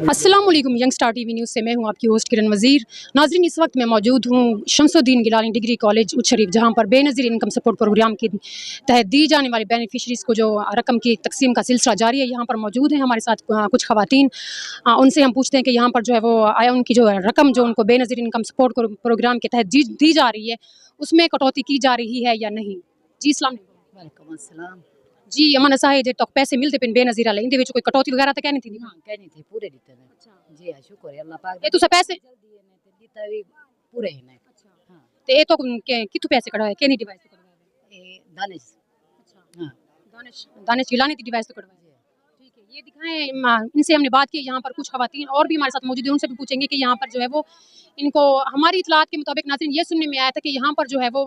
अस्सलाम वालेकुम। Young star TV news से मैं हूं आपकी होस्ट किरण वज़ीर। नाज़रीन, इस वक्त मैं मौजूद हूं शमसुद्दीन गिलानी डिग्री कॉलेज उच्च शरीफ, जहां पर बेनज़ीर इनकम सपोर्ट प्रोग्राम के तहत दी जाने वाली बेनिफिशरीज़ को जो रकम की तकसीम का सिलसिला जारी है। यहाँ पर मौजूद हैं हमारे साथ कुछ ख़वातीन। उनसे हम पूछते हैं कि यहाँ पर जो है वो आया उनकी जो रकम जो उनको बेनज़ीर इनकम सपोर्ट प्रोग्राम के तहत दी जा रही है, उसमें कटौती की जा रही है या नहीं। जी अस्सलाम वालेकुम अस्सलाम जी। अमन असा है जो पैसे मिलते पिन बेनज़ीर वाले इंदे विच कोई कटौती वगैरह तो कहनी थी? हाँ कहनी थी पूरे दिते ने। अच्छा जी हाँ, शुक्र है अल्लाह पाक ये तुसा पैसे जल्दी है ने ते दिता भी पूरे ही ने। अच्छा हाँ ते ये तो कितु पैसे कढ़वाए केनी डिवाइस तो कढ़वाए? ये दानिश। अच्छा हाँ दानिश दानिश गिलानी की डिवाइस तो कढ़वाए। ठीक है, ये दिखाएं। इनसे हमने बात की, यहाँ पर कुछ खवातीन और भी हमारे साथ मौजूद हैं, उनसे भी पूछेंगे कि यहाँ पर जो है वो इनको हमारी इतलात के मुताबिक नाज़रीन ये सुनने में आया था कि यहाँ पर जो है वो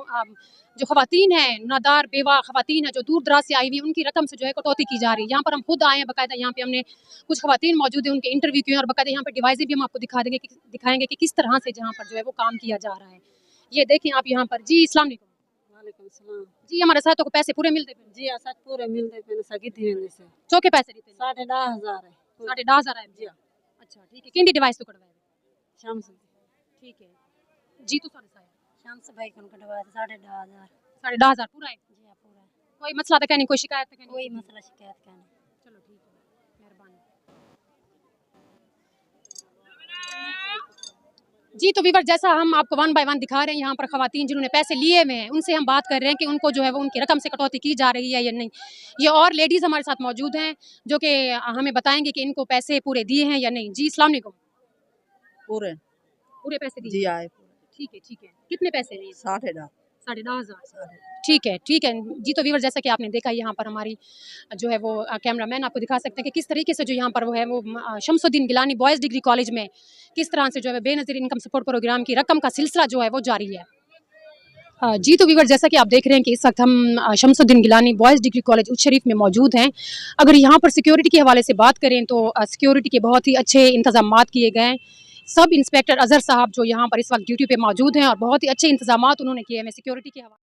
जो खवातीन हैं, नादार बेवा खवातीन हैं जो दूर दराज से आई हुई, उनकी रकम से जो है कटौती की जा रही है। यहाँ पर हम खुद आए हैं, बाकायदा यहाँ पे हमने कुछ खवातीन मौजूद हैं, उनके इंटरव्यू किए और बाकायदा यहाँ पर डिवाइसें भी हम आपको दिखाएंगे कि किस तरह से जहाँ पर जो है वो काम किया जा रहा है। ये देखें आप यहाँ पर। जी अस्सलाम वालेकुम। वालेकुम सलाम। जी हमारे साथ तो पैसे पूरे मिलते हैं? जी असाक पूरे मिलते पे सगी थी से चौके पैसे देते हैं? 10,500 है। 10,500 है। जी अच्छा ठीक है, किंडी डिवाइस तो कढ़वाए? शाम से ठीक है जी। तो सारे शाम से भाई कन कटवाया 10,500। 10,500 पूरा है? जी हां पूरा। कोई मसला तो कहनी, कोई शिकायत तो कहनी? कोई मसला शिकायत का नहीं। चलो ठीक है, मेहरबानी जी। तो वीवर जैसा हम आपको वन बाय वन दिखा रहे हैं, यहाँ पर खवातीन जिन्होंने पैसे लिए हुए हैं उनसे हम बात कर रहे हैं कि उनको जो है वो उनकी रकम से कटौती की जा रही है या नहीं। ये और लेडीज़ हमारे साथ मौजूद हैं जो कि हमें बताएंगे कि इनको पैसे पूरे दिए हैं या नहीं। जी अस्सलाम वालेकुम। पूरे पूरे पैसे दिए? जी आए ठीक है ठीक है। कितने पैसे लिए? 10,500। 10,500। ठीक है ठीक है जी। तो व्यूअर जैसा कि आपने देखा, यहाँ पर हमारी जो है वो कैमरामैन आपको दिखा सकते हैं कि किस तरीके से जो यहाँ पर वो है वो Shamsuddin Gilani boys degree college में किस तरह से जो है बेनज़ीर इनकम सपोर्ट प्रोग्राम की रकम का सिलसिला जो है वो जारी है। जी तो व्यूअर जैसा कि आप देख रहे हैं कि इस वक्त हम Shamsuddin Gilani boys degree college Uch Sharif में मौजूद हैं। अगर यहाँ पर सिक्योरिटी के हवाले से बात करें तो सिक्योरिटी के बहुत ही अच्छे इंतजामात किए गए हैं। सब इंस्पेक्टर अजहर साहब जो यहाँ पर इस वक्त ड्यूटी पे मौजूद हैं और बहुत ही अच्छे इंतजामात उन्होंने किए हैं सिक्योरिटी के हवाले